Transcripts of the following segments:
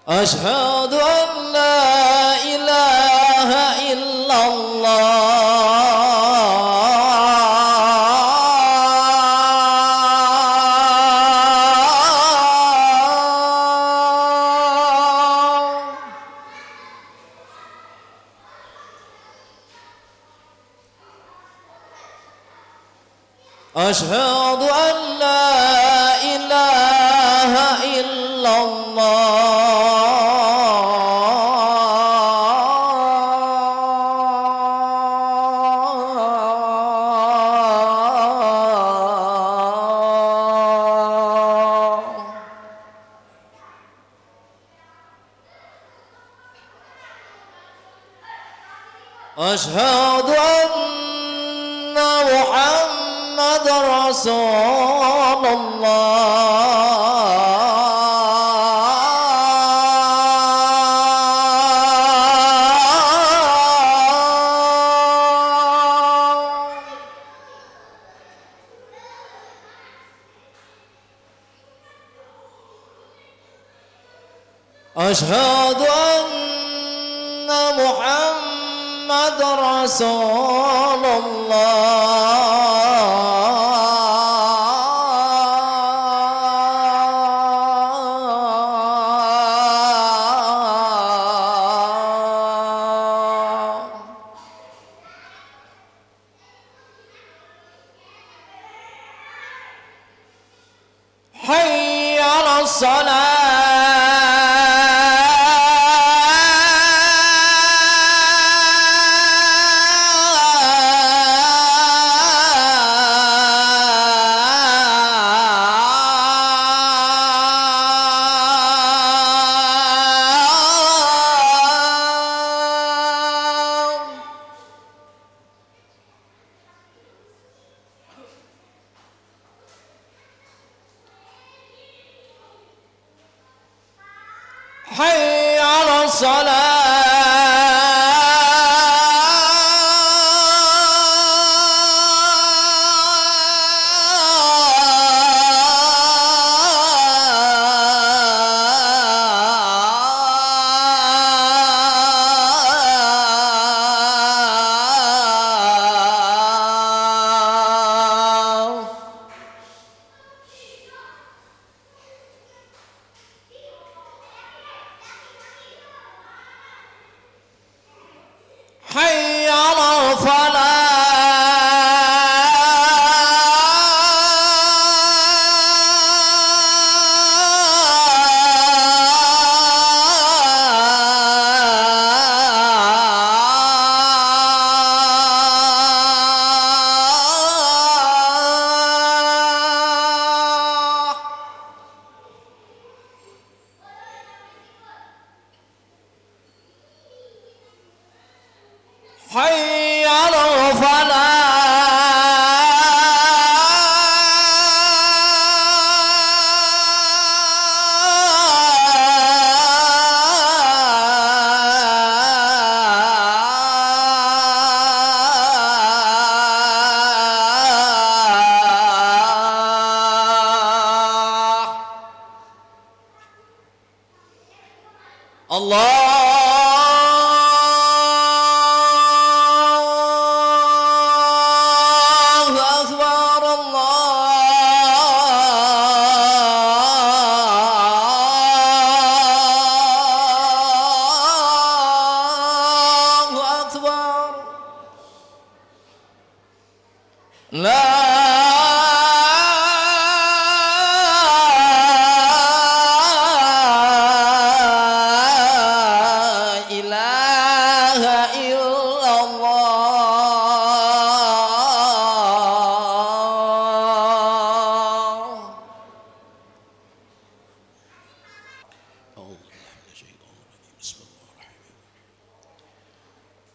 أشهد أن لا إله إلا الله أشهد أن لا إله إلا الله أشهد أن محمد رسول الله أشهد أن محمد رسول الله حي على حي على حي على حي على الله أكبر الله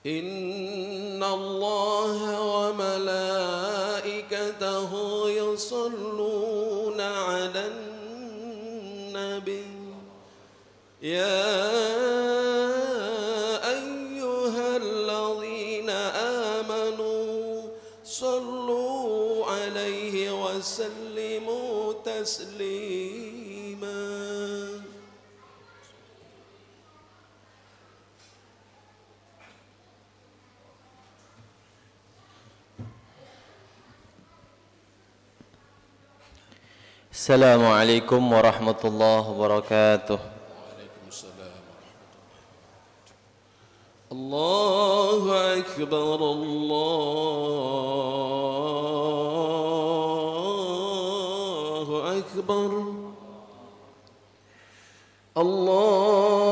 إن الله وملائكته يصلون على النبي يا أيها الذين آمنوا صلوا عليه وسلموا تسليما. Assalamualaikum warahmatullahi wabarakatuh. Waalaikumsalam warahmatullahi wabarakatuh. Allahu Akbar, Allahu Akbar, Allahu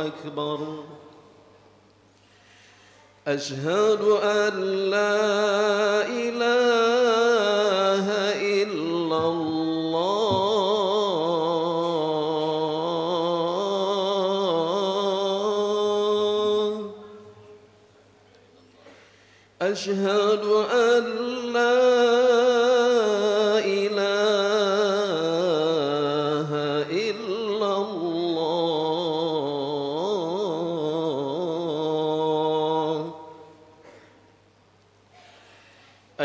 Akbar, أشهد أن لا إله إلا الله أشهد أن لا إله إلا الله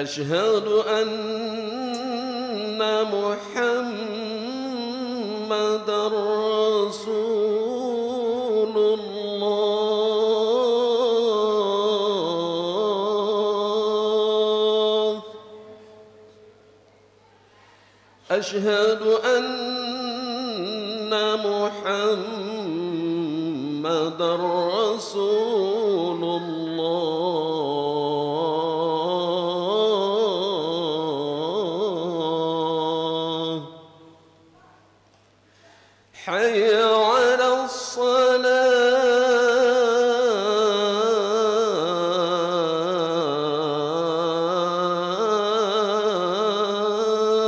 أشهد أن محمدًا رسول الله أشهد أن محمدًا رسول الله حي على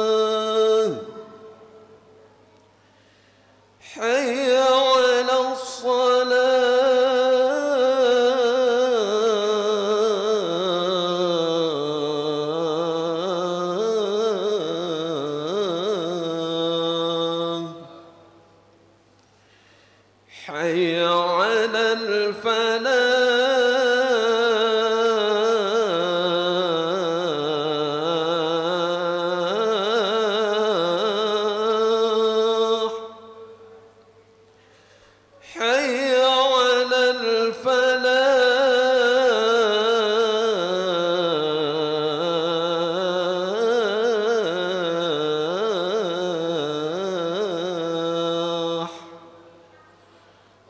الصلاة حي على الصلاة حي على الفلاح حي على الفلاح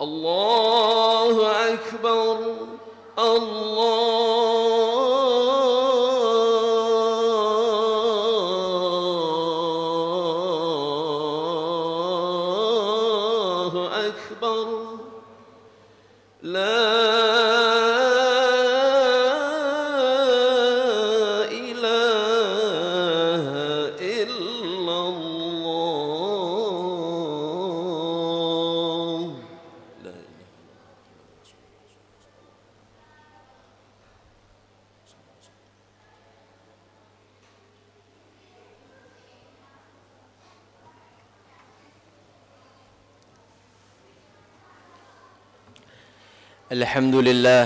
الله أكبر الله أكبر لا إله إلا الله لا إله. الحمد لله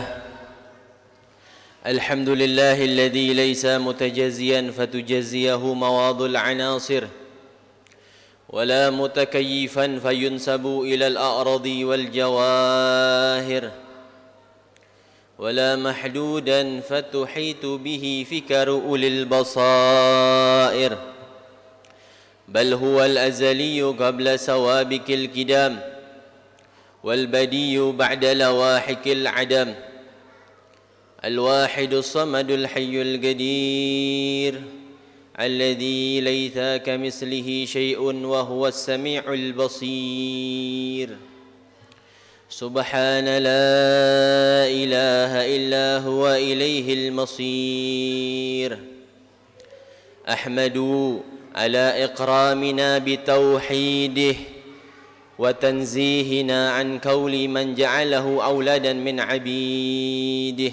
الحمد لله الذي ليس متجزيا فتجزيه مواض العناصر ولا متكيفا فينسب إلى الأعراض والجواهر ولا محدودا فتحيط به فكر أولي البصائر بل هو الأزلي قبل سوابق الكدام والبدي بعد لواحق العدم الواحد الصمد الحي القدير الذي ليس كمثله شيء وهو السميع البصير سبحان لا إله إلا هو إليه المصير أحمد على إكرامنا بتوحيده وتنزيهنا عن كون من جعله أولادا من عبيده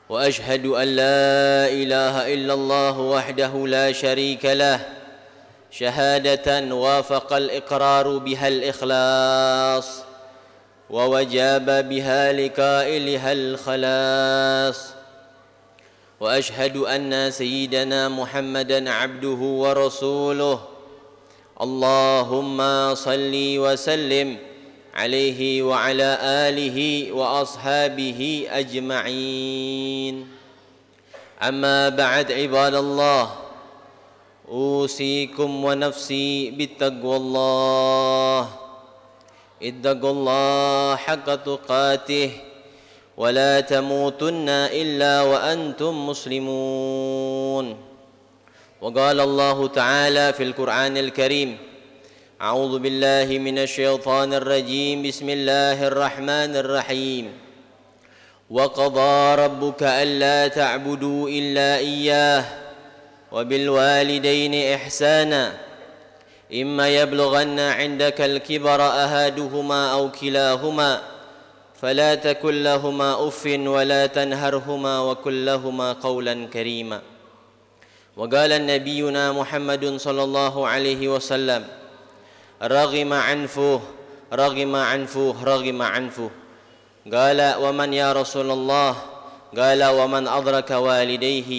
وأشهد أن لا إله إلا الله وحده لا شريك له شهادة وافق الإقرار بها الإخلاص ووجاب بها لقائلها الخلاص وأشهد أن سيدنا محمدًا عبده ورسوله اللهم صل وسلم عليه وعلى آله وأصحابه أجمعين أما بعد عباد الله أوصيكم ونفسي بتقوى الله اتقوا الله حق تقاته ولا تموتن إلا وأنتم مسلمون وقال الله تعالى في القرآن الكريم أعوذ بالله من الشيطان الرجيم بسم الله الرحمن الرحيم وقضى ربك ألا تعبدوا إلا إياه وبالوالدين إحسانا إما يبلغن عندك الكبر أحدهما أو كلاهما فلا تكن لهما أف ولا تنهرهما وقل لهما قولا كريما وقال نبينا محمد صلى الله عليه وسلم رغم عنفه رغم عنفه رغم عنفه قال ومن يا رسول الله قال ومن أدرك والديه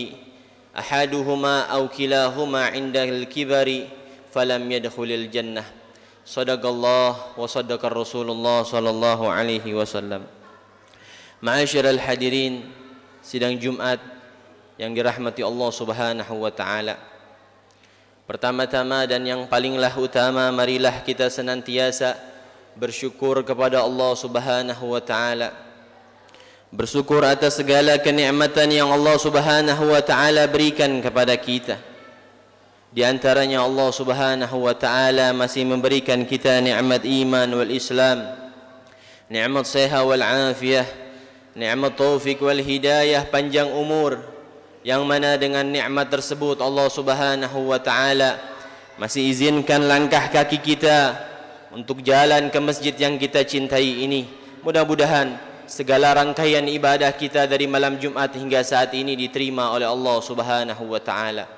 أحدهما أو كلاهما عند الكبر فلم يدخل الجنة صدق الله وصدق الرسول الله صلى الله عليه وسلم. Ma'asyiral hadirin sidang Jumat yang dirahmati Allah Subhanahu wa taala. Pertama-tama dan yang palinglah utama, marilah kita senantiasa bersyukur kepada Allah Subhanahu wa taala. Bersyukur atas segala kenikmatan yang Allah Subhanahu wa taala berikan kepada kita. Di antaranya Allah Subhanahu wa taala masih memberikan kita nikmat iman wal Islam, nikmat sehat wal afiyah, nikmat taufik wal hidayah, panjang umur, yang mana dengan nikmat tersebut Allah Subhanahu wa taala masih izinkan langkah kaki kita untuk jalan ke masjid yang kita cintai ini. Mudah-mudahan segala rangkaian ibadah kita dari malam Jumat hingga saat ini diterima oleh Allah Subhanahu wa taala.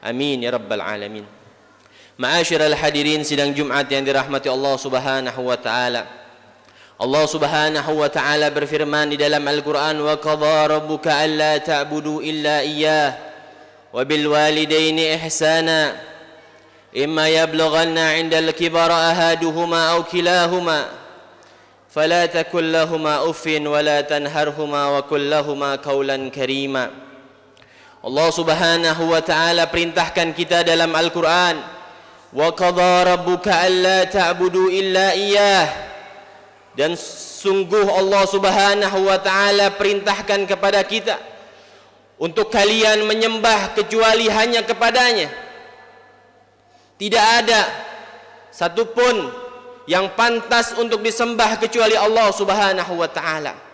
Amin ya rabbal alamin. Ma'asyiral hadirin sidang Jumat yang dirahmati Allah Subhanahu wa taala. Allah Subhanahu wa taala berfirman di dalam Al-Qur'an, wa qadha rabbuka alla ta'budu illa iyyah wa bil walidaini ihsana imma yablughanna 'indal kibara ahaduhuma aw kilahuma fala takul lahumā uffin wa la tanharhumā wa qul lahumā qawlan karīmā. Allah Subhanahu wa taala perintahkan kita dalam Al-Qur'an, wa qadha rabbuka alla ta'budu illa iyyah, dan sungguh Allah Subhanahu wa taala perintahkan kepada kita untuk kalian menyembah kecuali hanya kepadanya. Tidak ada satupun yang pantas untuk disembah kecuali Allah Subhanahu wa taala.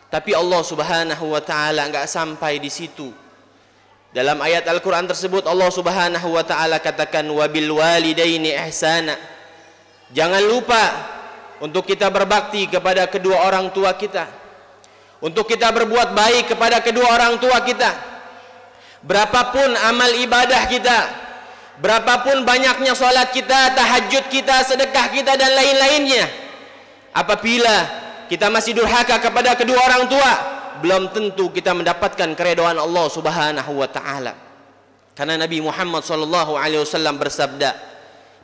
Tapi Allah Subhanahu wa taala enggak sampai di situ. Dalam ayat Al-Qur'an tersebut Allah Subhanahu wa taala katakan wabil walidaini ihsana. Jangan lupa untuk kita berbakti kepada kedua orang tua kita. Untuk kita berbuat baik kepada kedua orang tua kita. Berapapun amal ibadah kita, berapapun banyaknya salat kita, tahajud kita, sedekah kita dan lain-lainnya, apabila kita masih durhaka kepada kedua orang tua, belum tentu kita mendapatkan keridhaan Allah Subhanahu wa taala. Karena Nabi Muhammad sallallahu alaihi wasallam bersabda,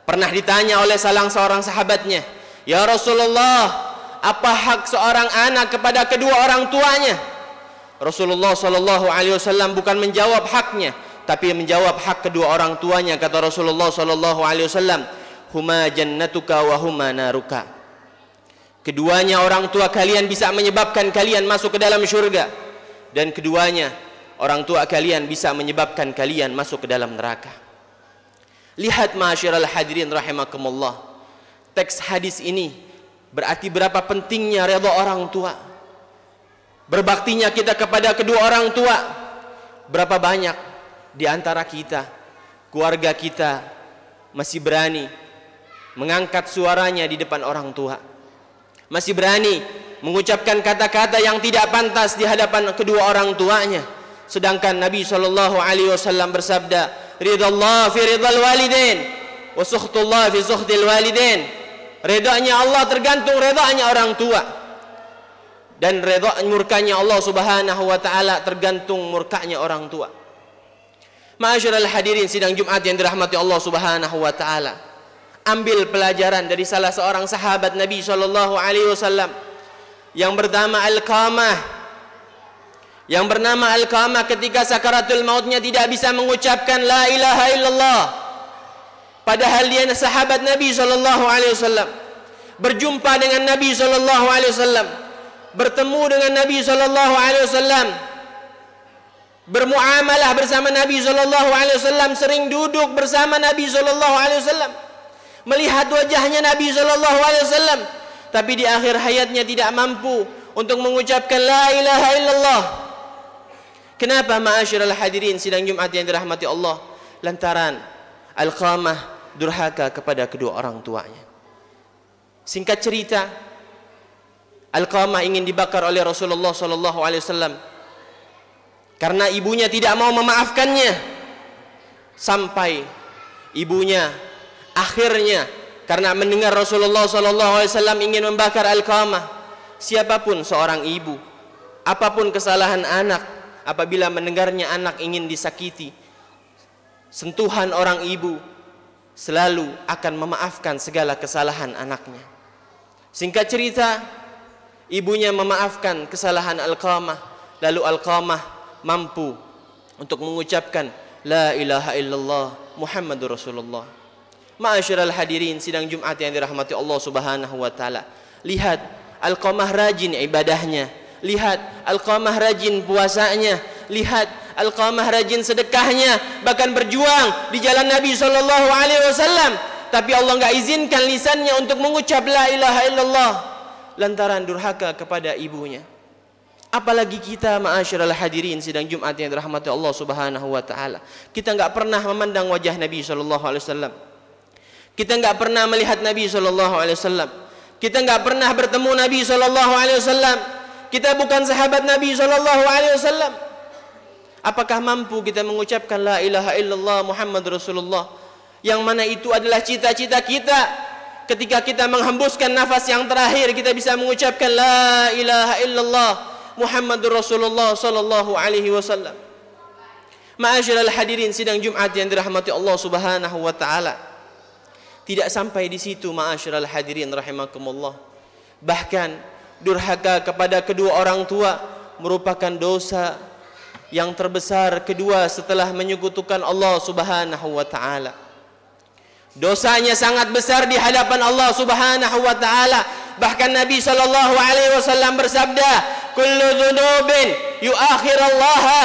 pernah ditanya oleh salah seorang sahabatnya, "Ya Rasulullah, apa hak seorang anak kepada kedua orang tuanya?" Rasulullah sallallahu alaihi wasallam bukan menjawab haknya, tapi menjawab hak kedua orang tuanya. Kata Rasulullah sallallahu alaihi wasallam, huma jannatuka wa huma naruka. Keduanya orang tua kalian bisa menyebabkan kalian masuk ke dalam syurga, dan keduanya orang tua kalian bisa menyebabkan kalian masuk ke dalam neraka. Lihat ma'asyiral hadirin rahimakumullah, teks hadis ini berarti berapa pentingnya redha orang tua, berbaktinya kita kepada kedua orang tua. Berapa banyak di antara kita, keluarga kita masih berani mengangkat suaranya di depan orang tua, masih berani mengucapkan kata-kata yang tidak pantas di hadapan kedua orang tuanya. Sedangkan Nabi SAW bersabda, ridallah fi ridal walidain wa sukhtullah fi sukhtil walidain. Redanya Allah tergantung redanya orang tua, dan redha murkanya Allah Subhanahu wa taala tergantung murkanya orang tua. Ma'asyiral hadirin sidang Jumat yang dirahmati Allah Subhanahu wa taala, ambil pelajaran dari salah seorang sahabat Nabi sallallahu alaihi wasallam yang bernama Alqamah, ketika sakaratul mautnya tidak bisa mengucapkan la ilaha illallah, padahal dia sahabat Nabi sallallahu alaihi wasallam, berjumpa dengan Nabi sallallahu alaihi wasallam, bertemu dengan Nabi sallallahu alaihi wasallam, bermuamalah bersama Nabi sallallahu alaihi wasallam, sering duduk bersama Nabi sallallahu alaihi wasallam, melihat wajahnya Nabi sallallahu alaihi wasallam, tapi di akhir hayatnya tidak mampu untuk mengucapkan la ilaha illallah. Kenapa ma'asyiral hadirin sidang Jumat yang dirahmati Allah? Lantaran Alqamah durhaka kepada kedua orang tuanya. Singkat cerita, Alqamah ingin dibakar oleh Rasulullah sallallahu alaihi wasallam karena ibunya tidak mau memaafkannya, sampai ibunya akhirnya karena mendengar Rasulullah sallallahu alaihi wasallam ingin membakar Alqamah. Siapapun seorang ibu, apapun kesalahan anak, apabila mendengarnya anak ingin disakiti, sentuhan orang ibu selalu akan memaafkan segala kesalahan anaknya. Singkat cerita, ibunya memaafkan kesalahan Alqamah, lalu Alqamah mampu untuk mengucapkan la ilaha illallah Muhammadur Rasulullah. Ma'asyiral hadirin sidang Jumat yang dirahmati Allah Subhanahu wa taala, lihat Alqamah rajin ibadahnya, lihat Alqamah rajin puasanya, lihat Alqamah rajin sedekahnya, bahkan berjuang di jalan Nabi sallallahu alaihi wasallam, tapi Allah enggak izinkan lisannya untuk mengucap la ilaha illallah lantaran durhaka kepada ibunya. Apalagi kita ma'asyiral hadirin sidang Jumat yang dirahmati Allah Subhanahu wa taala, kita enggak pernah memandang wajah Nabi sallallahu alaihi wasallam, kita enggak pernah melihat Nabi sallallahu alaihi wasallam, kita enggak pernah bertemu Nabi sallallahu alaihi wasallam, kita bukan sahabat Nabi sallallahu alaihi wasallam. Apakah mampu kita mengucapkan la ilaha illallah Muhammad Rasulullah, yang mana itu adalah cita-cita kita? Ketika kita menghembuskan nafas yang terakhir, kita bisa mengucapkan la ilaha illallah Muhammadur Rasulullah sallallahu alaihi wasallam. Ma'asyiral hadirin sidang Jumat yang dirahmati Allah Subhanahu wa taala, tidak sampai di situ ma'asyiral hadirin rahimakumullah. Bahkan durhaka kepada kedua orang tua merupakan dosa yang terbesar kedua setelah menyekutukan Allah Subhanahu wa taala. Dosanya sangat besar di hadapan Allah Subhanahu wa taala. Bahkan Nabi sallallahu alaihi wasallam bersabda, kullu dzunubin yuakhirallaha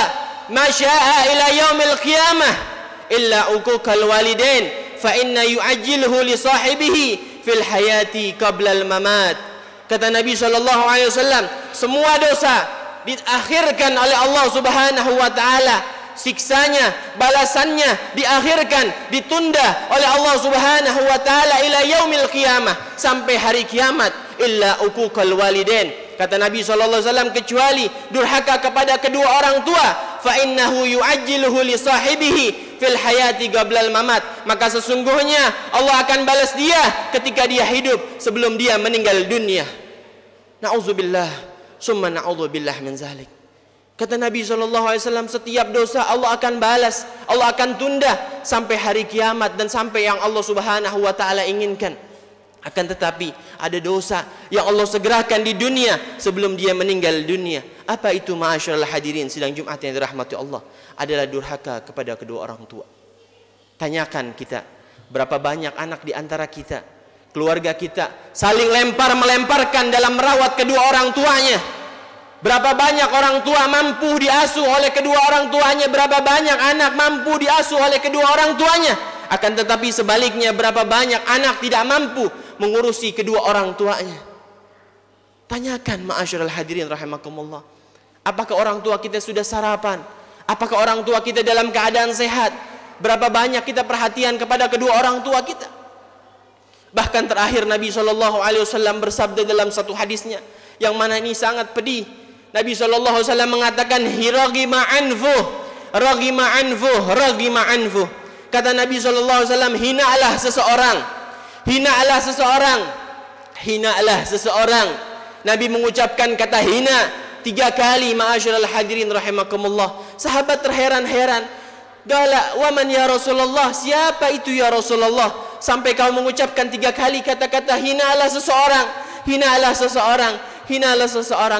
ma syaa'a ila yaumil qiyamah illa uquqal walidain fa inna yu'ajjiluhu li sahibihi fil hayati qabla al mamat. Kata Nabi sallallahu alaihi wasallam, semua dosa diakhirkan oleh Allah Subhanahu wa taala, siksanya, balasannya diakhirkan, ditunda oleh Allah Subhanahu wa taala ila yaumil qiyamah, sampai hari kiamat, illa uquqal walidain. Kata Nabi sallallahu alaihi wasallam, kecuali durhaka kepada kedua orang tua, fa innahu yu'ajjiluhu li sahibihi fil hayati qablal mamat, maka sesungguhnya Allah akan balas dia ketika dia hidup sebelum dia meninggal dunia. Nauzubillah summa na'udzubillah min zalik. Kata Nabi SAW, setiap dosa Allah akan balas, Allah akan tunda sampai hari kiamat dan sampai yang Allah Subhanahu wa ta'ala inginkan. Akan tetapi ada dosa yang Allah segerakan di dunia sebelum dia meninggal dunia. Apa itu ma'asyiral hadirin sidang Jumat yang dirahmati Allah? Adalah durhaka kepada kedua orang tua. Tanyakan kita, berapa banyak anak di antara kita, keluarga kita saling melemparkan dalam merawat kedua orang tuanya. Berapa banyak orang tua mampu diasuh oleh kedua orang tuanya, berapa banyak anak mampu diasuh oleh kedua orang tuanya. Akan tetapi sebaliknya, berapa banyak anak tidak mampu mengurusi kedua orang tuanya. Tanyakan ma'asyiral hadirin rahimakumullah, apakah orang tua kita sudah sarapan? Apakah orang tua kita dalam keadaan sehat? Berapa banyak kita perhatian kepada kedua orang tua kita? Bahkan terakhir Nabi SAW bersabda dalam satu hadisnya, yang mana ini sangat pedih. Nabi SAW mengatakan, Raghima anfuh. Kata Nabi SAW, hinalah seseorang. Nabi mengucapkan kata hina 3 kali, ma'asyiral hadirin rahimakumullah. Sahabat terheran-heran. Gala, waman ya Rasulullah, siapa itu ya Rasulullah? Sampai kau mengucapkan 3 kali kata-kata hinalah seseorang.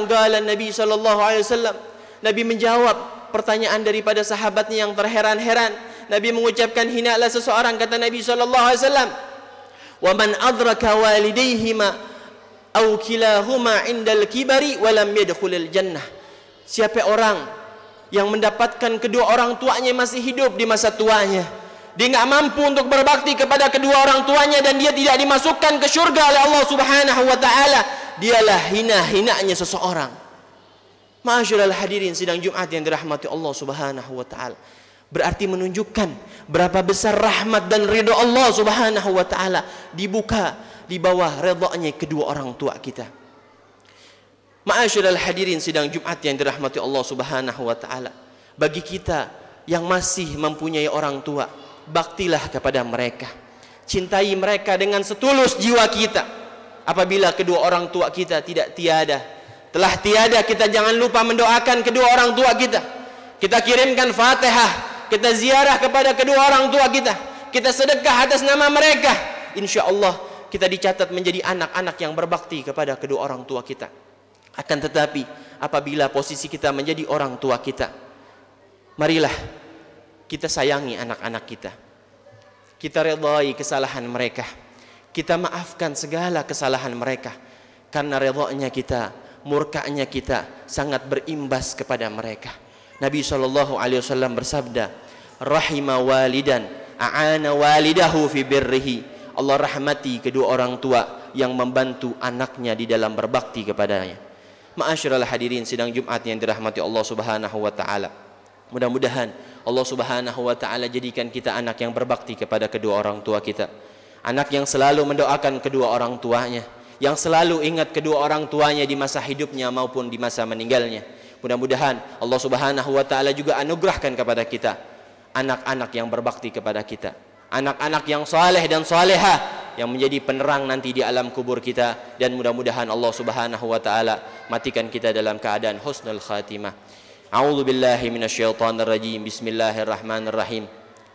Gala Nabi SAW. Nabi menjawab pertanyaan daripada sahabatnya yang terheran-heran. Nabi mengucapkan hinalah seseorang, kata Nabi SAW, wa man adraka walidayhima aw kilahuma indal kibari wa lam yadkhulil jannah. Siapa orang yang mendapatkan kedua orang tuanya masih hidup di masa tuanya, dia enggak mampu untuk berbakti kepada kedua orang tuanya dan dia tidak dimasukkan ke surga oleh Allah Subhanahu wa taala, dialah hina-hinanya seseorang. Ma'asyiral hadirin sidang Jumat yang dirahmati Allah Subhanahu wa taala. Berarti menunjukkan berapa besar rahmat dan ridha Allah Subhanahu wa taala dibuka di bawah ridhanya kedua orang tua kita. Ma'asyiral hadirin sidang Jumat yang dirahmati Allah Subhanahu wa taala, bagi kita yang masih mempunyai orang tua, baktilah kepada mereka. Cintai mereka dengan setulus jiwa kita. Apabila kedua orang tua kita telah tiada, kita jangan lupa mendoakan kedua orang tua kita. Kita kirimkan Fatihah, kita ziarah kepada kedua orang tua kita, kita sedekah atas nama mereka. Insya Allah kita dicatat menjadi anak-anak yang berbakti kepada kedua orang tua kita. Akan tetapi apabila posisi kita menjadi orang tua kita, marilah kita sayangi anak-anak kita. Kita redai kesalahan mereka, kita maafkan segala kesalahan mereka, karena redanya kita, murkanya kita sangat berimbas kepada mereka. Nabi SAW bersabda, rahima walidan a'ana walidahu fi birrihi. Allah rahmati kedua orang tua yang membantu anaknya di dalam berbakti kepadanya. Ma'asyiral hadirin sidang Jumat yang dirahmati Allah Subhanahu wa taala. Mudah-mudahan Allah Subhanahu wa taala jadikan kita anak yang berbakti kepada kedua orang tua kita. Anak yang selalu mendoakan kedua orang tuanya, yang selalu ingat kedua orang tuanya di masa hidupnya maupun di masa meninggalnya. Mudah-mudahan Allah Subhanahu wa taala juga anugerahkan kepada kita anak-anak yang berbakti kepada kita, anak-anak yang saleh dan salehah yang menjadi penerang nanti di alam kubur kita, dan mudah-mudahan Allah Subhanahu wa taala matikan kita dalam keadaan husnul khatimah. A'udzu billahi minasyaitonir rajim. Bismillahirrahmanirrahim.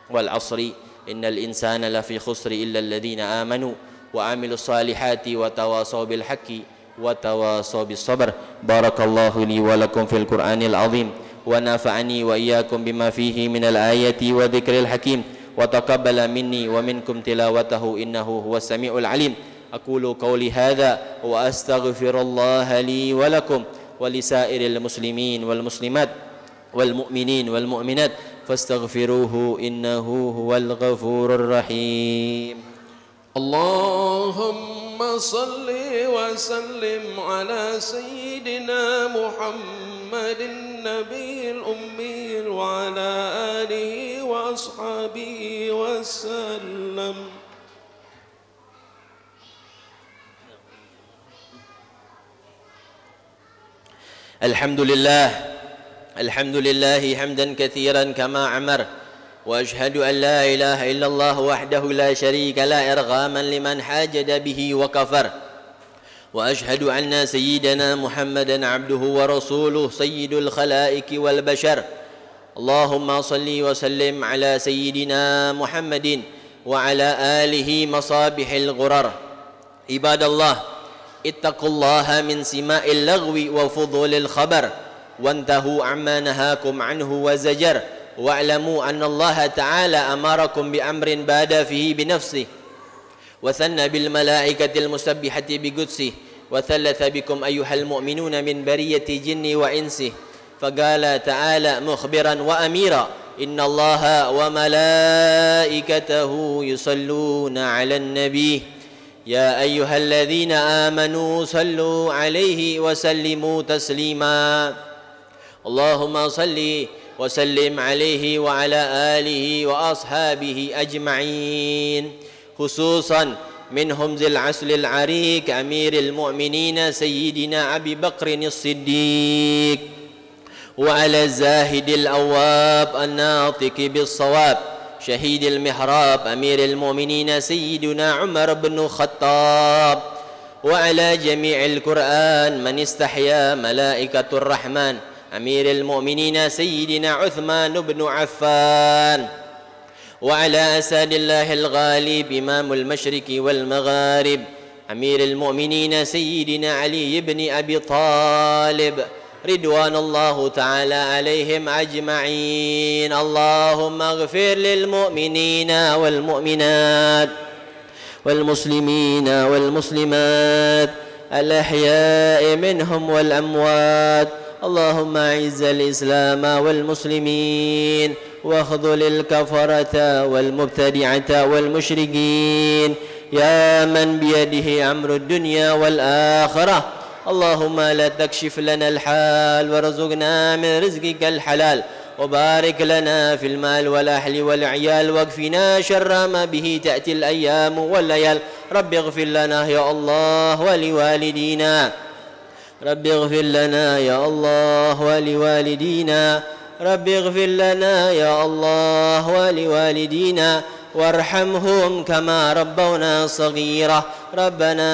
Wal 'asri innal insana lafi khusri illa alladziina amanu wa 'amilus salihati wa tawasaw bil haqqi wa tawasaw bis sabr. Barakallahu li wa lakum fil Qur'anil 'azim wa nafa'ani wa iyyakum bima fihi minal ayati wa dzikril hakim wa taqabbala minni wa minkum tilawatahu innahu huwas samiul alim. Aqulu qawli hadza wa astaghfirullaha li wa lakum wa lisairil muslimin wal muslimat wal mu'minin wal mu'minat fastaghfiruhu innahu huwal ghafurur rahim. Allahumma salli wa sallim ala sayyidina Muhammadin nabiyil ummi wa ala alihi wa ashabihi wa sallam. Alhamdulillahi hamdan katsiran kama amar, wa ashhadu an la ilaha illallah wahdahu la syarika la irghaman liman hajada bihi wa kafar, wa ashhadu anna sayyidana Muhammadan abduhu wa rasuluh sayyidul khalaiqi wal bashar. Allahumma salli wa sallim ala sayyidina Muhammadin wa ala alihi masabihil ghurar. Ibadallah, ittaqullaha min sima'il lagwi wa fudulil khabar wantahu amma nahakum anhu wa zajar wa'lamu anna Allah ta'ala amarakum bi amrin bada fihi bi nafsihi wa thanna bil malaikatil musabbihati bi qudsihi wa thalatha bikum ayyuhal mu'minuna min bariyati jinni wa insihi faqala ta'ala mukhbiran wa amira inna Allaha wa malaikatahu yusalluna 'alan nabiy يا أيها الذين آمنوا صلوا عليه وسلموا تسليما اللهم صل وسلم عليه وعلى آله وأصحابه أجمعين خصوصا منهم ذي العسل العريق أمير المؤمنين سيدنا أبي بكر الصديق وعلى الزاهد الأواب الناطق بالصواب شهيد المحراب أمير المؤمنين سيدنا عمر بن الخطاب وعلى جميع القرآن من استحيا ملائكة الرحمن أمير المؤمنين سيدنا عثمان بن عفان وعلى أسد الله الغالب إمام المشرق والمغارب أمير المؤمنين سيدنا علي بن أبي طالب رضوان الله تعالى عليهم أجمعين اللهم اغفر للمؤمنين والمؤمنات والمسلمين والمسلمات الأحياء منهم والأموات اللهم أعز الإسلام والمسلمين واخذل الكفرة والمبتدعة والمشركين يا من بيده أمر الدنيا والآخرة اللهم لا تكشف لنا الحال وارزقنا من رزقك الحلال وبارك لنا في المال والأهل والعيال واكفنا شر ما به تأتي الأيام والليال رب اغفر لنا يا الله ولوالدينا رب اغفر لنا يا الله ولوالدينا رب اغفر لنا يا الله ولوالدينا وارحمهم كما ربونا صغيرا ربنا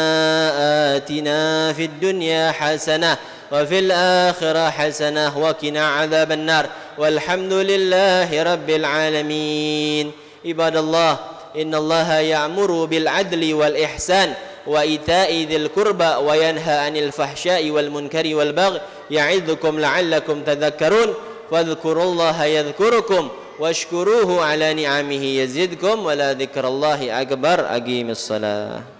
آتنا في الدنيا حسنة وفي الآخرة حسنة وقنا عذاب النار والحمد لله رب العالمين عباد الله إن الله يأمر بالعدل والإحسان وإيتاء ذي القربى وينهى عن الفحشاء والمنكر والبغي يعظكم لعلكم تذكرون فاذكروا الله يذكركم واشكروه على نعمه يزدكم ولا ذكر الله أكبر أقيم الصلاة